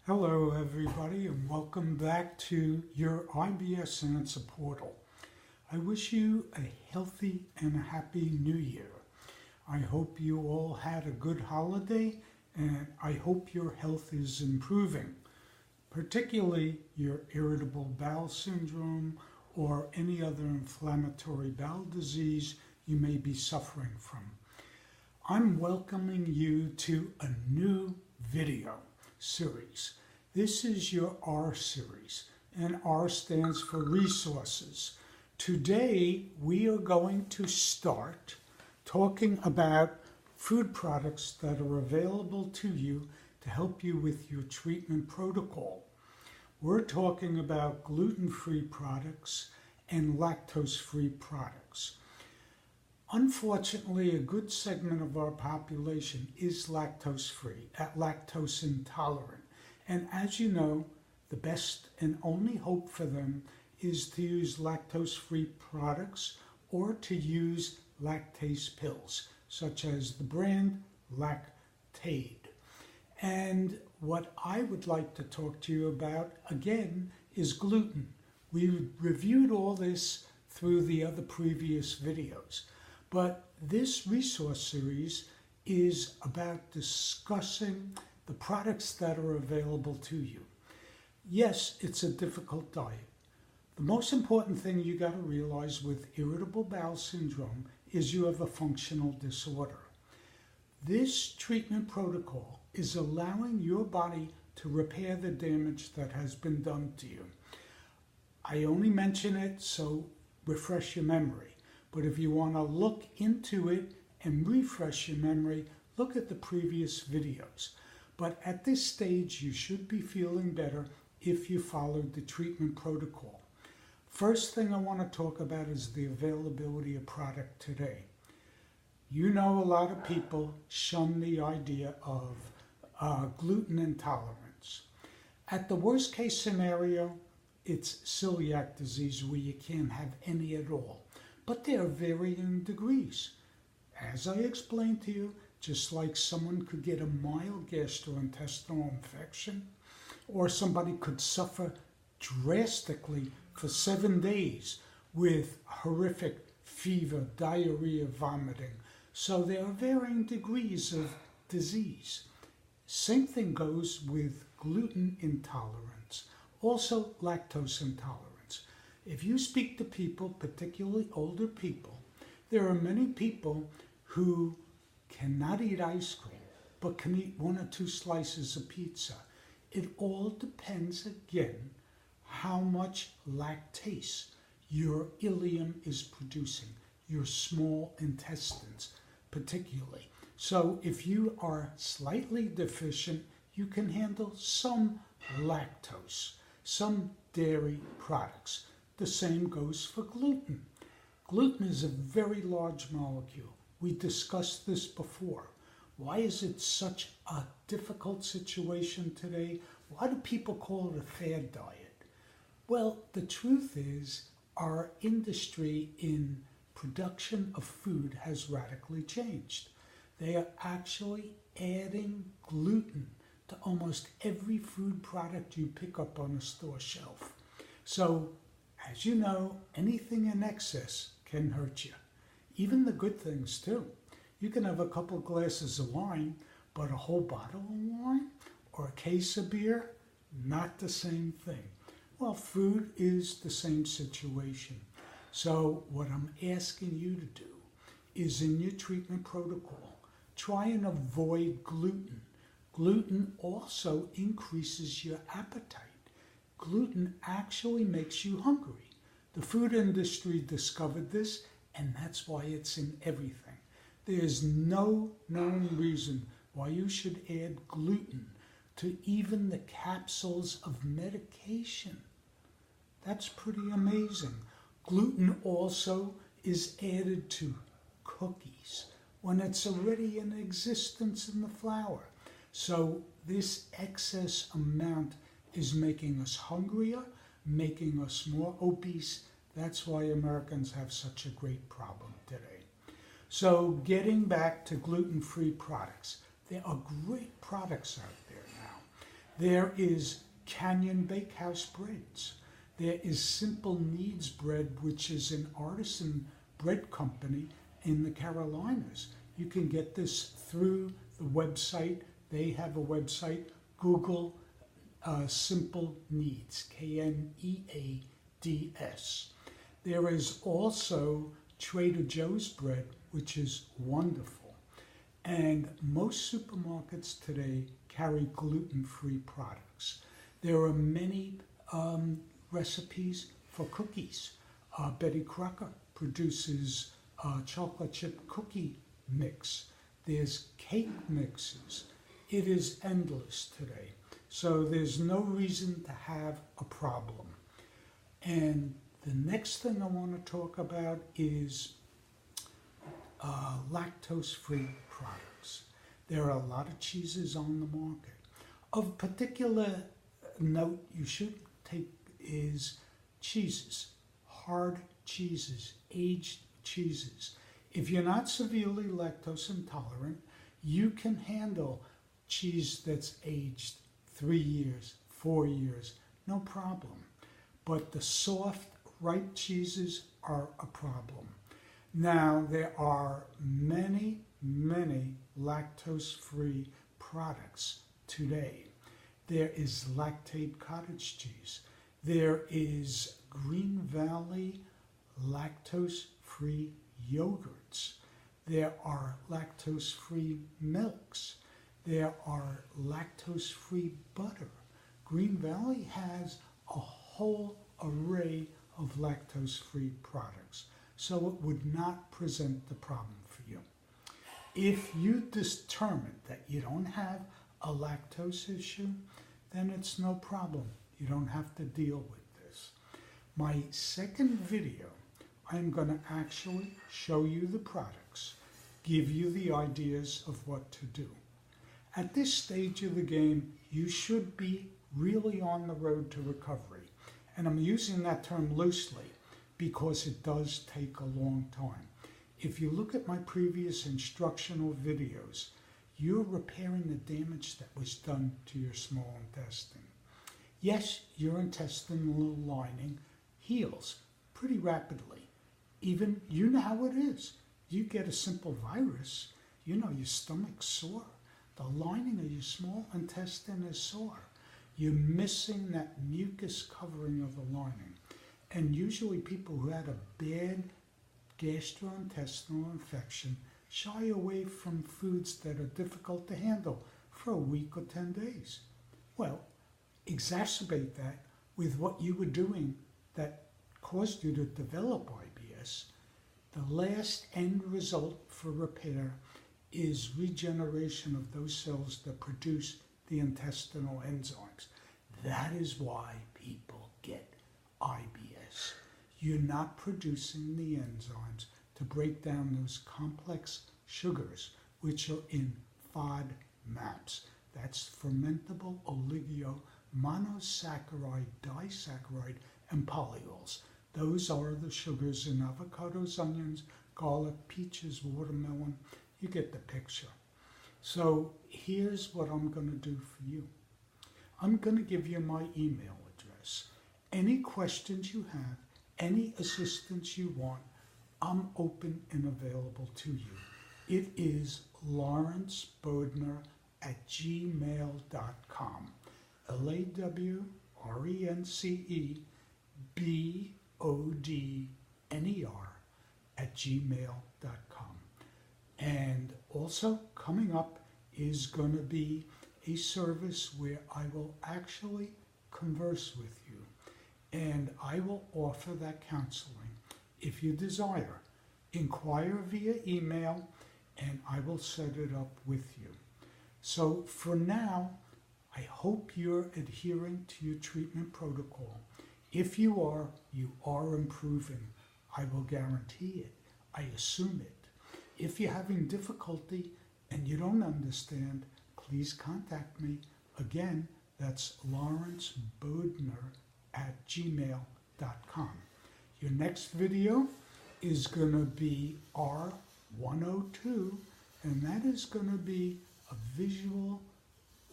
Hello everybody and welcome back to your IBS Answer Portal. I wish you a healthy and a happy new year. I hope you all had a good holiday and I hope your health is improving, particularly your irritable bowel syndrome or any other inflammatory bowel disease you may be suffering from. I'm welcoming you to a new video series. This is your R series, and R stands for resources. Today we are going to start talking about food products that are available to you to help you with your treatment protocol. We're talking about gluten-free products and lactose-free products. Unfortunately, a good segment of our population is lactose-free, lactose intolerant. And as you know, the best and only hope for them is to use lactose-free products or to use lactase pills, such as the brand Lactaid. And what I would like to talk to you about, again, is gluten. We reviewed all this through the other previous videos. But this resource series is about discussing the products that are available to you. Yes, it's a difficult diet. The most important thing you got to realize with irritable bowel syndrome is you have a functional disorder. This treatment protocol is allowing your body to repair the damage that has been done to you. I only mention it so refresh your memory. But if you want to look into it and refresh your memory, look at the previous videos. But at this stage, you should be feeling better if you followed the treatment protocol. First thing I want to talk about is the availability of product today. You know, a lot of people shun the idea of gluten intolerance. At the worst case scenario, it's celiac disease where you can't have any at all. But there are varying degrees. As I explained to you, just like someone could get a mild gastrointestinal infection, or somebody could suffer drastically for 7 days with horrific fever, diarrhea, vomiting. So there are varying degrees of disease. Same thing goes with gluten intolerance, also lactose intolerance. If you speak to people, particularly older people, there are many people who cannot eat ice cream, but can eat 1 or 2 slices of pizza. It all depends, again, how much lactase your ileum is producing, your small intestines particularly. So if you are slightly deficient, you can handle some lactose, some dairy products. The same goes for gluten. Gluten is a very large molecule. We discussed this before. Why is it such a difficult situation today? Why do people call it a fad diet? Well, the truth is our industry in production of food has radically changed. They are actually adding gluten to almost every food product you pick up on a store shelf. So, as you know, anything in excess can hurt you. Even the good things too. You can have a couple glasses of wine, but a whole bottle of wine or a case of beer, not the same thing. Well, food is the same situation. So what I'm asking you to do is in your treatment protocol, try and avoid gluten. Gluten also increases your appetite. Gluten actually makes you hungry. The food industry discovered this, and that's why it's in everything. There's no known reason why you should add gluten to even the capsules of medication. That's pretty amazing. Gluten also is added to cookies when it's already in existence in the flour. So this excess amount is making us hungrier, making us more obese. That's why Americans have such a great problem today. So getting back to gluten-free products, there are great products out there now. There is Canyon Bakehouse breads. There is Simple Needs bread, which is an artisan bread company in the Carolinas. You can get this through the website. They have a website. Google Simple Needs, K-N-E-A-D-S. There is also Trader Joe's bread, which is wonderful. And most supermarkets today carry gluten-free products. There are many recipes for cookies. Betty Crocker produces chocolate chip cookie mix. There's cake mixes. It is endless today. So there's no reason to have a problem. And the next thing I want to talk about is lactose-free products. There are a lot of cheeses on the market. Of particular note you should take is cheeses, hard cheeses, aged cheeses. If you're not severely lactose intolerant, you can handle cheese that's aged 3 years, 4 years, no problem. But the soft, ripe cheeses are a problem. Now, there are many, many lactose-free products today. There is Lactate cottage cheese. There is Green Valley lactose-free yogurts. There are lactose-free milks. There are lactose-free butter. Green Valley has a whole array of lactose-free products, so it would not present the problem for you. If you determine that you don't have a lactose issue, then it's no problem. You don't have to deal with this. My second video, I'm going to actually show you the products, give you the ideas of what to do. At this stage of the game, you should be really on the road to recovery. And I'm using that term loosely because it does take a long time. If you look at my previous instructional videos, you're repairing the damage that was done to your small intestine. Yes, your intestinal lining heals pretty rapidly. Even, you know how it is. You get a simple virus, you know your stomach's sore. The lining of your small intestine is sore. You're missing that mucus covering of the lining. And usually people who had a bad gastrointestinal infection shy away from foods that are difficult to handle for a week or 10 days. Well, exacerbate that with what you were doing that caused you to develop IBS. The last end result for repair is regeneration of those cells that produce the intestinal enzymes. That is why people get IBS. You're not producing the enzymes to break down those complex sugars, which are in FODMAPs. That's fermentable oligomossaccharide, disaccharide, and polyols. Those are the sugars in avocados, onions, garlic, peaches, watermelon. You get the picture. So here's what I'm going to do for you. I'm going to give you my email address. Any questions you have, any assistance you want, I'm open and available to you. It is lawrencebodner@gmail.com. LAWRENCEBODNER@gmail.com. And also coming up is going to be a service where I will actually converse with you. And I will offer that counseling if you desire. Inquire via email and I will set it up with you. So for now, I hope you're adhering to your treatment protocol. If you are improving. I will guarantee it. I assume it. If you're having difficulty and you don't understand, please contact me. Again, that's lawrencebodner@gmail.com. Your next video is going to be R102, and that is going to be a visual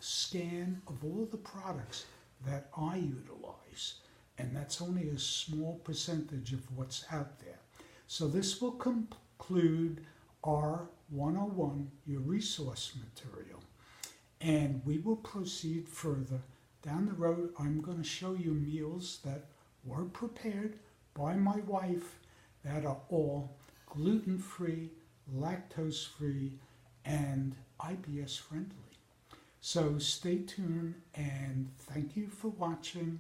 scan of all the products that I utilize, and that's only a small percentage of what's out there. So this will conclude our 101, your resource material, and we will proceed further. Down the road, I'm going to show you meals that were prepared by my wife that are all gluten-free, lactose-free, and IBS-friendly. So stay tuned, and thank you for watching.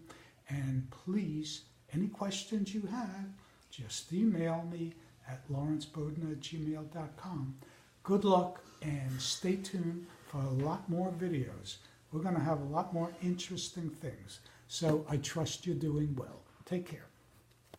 And please, any questions you have, just email me at lawrencebowden@gmail.com. Good luck, and stay tuned for a lot more videos. We're going to have a lot more interesting things. So I trust you're doing well. Take care.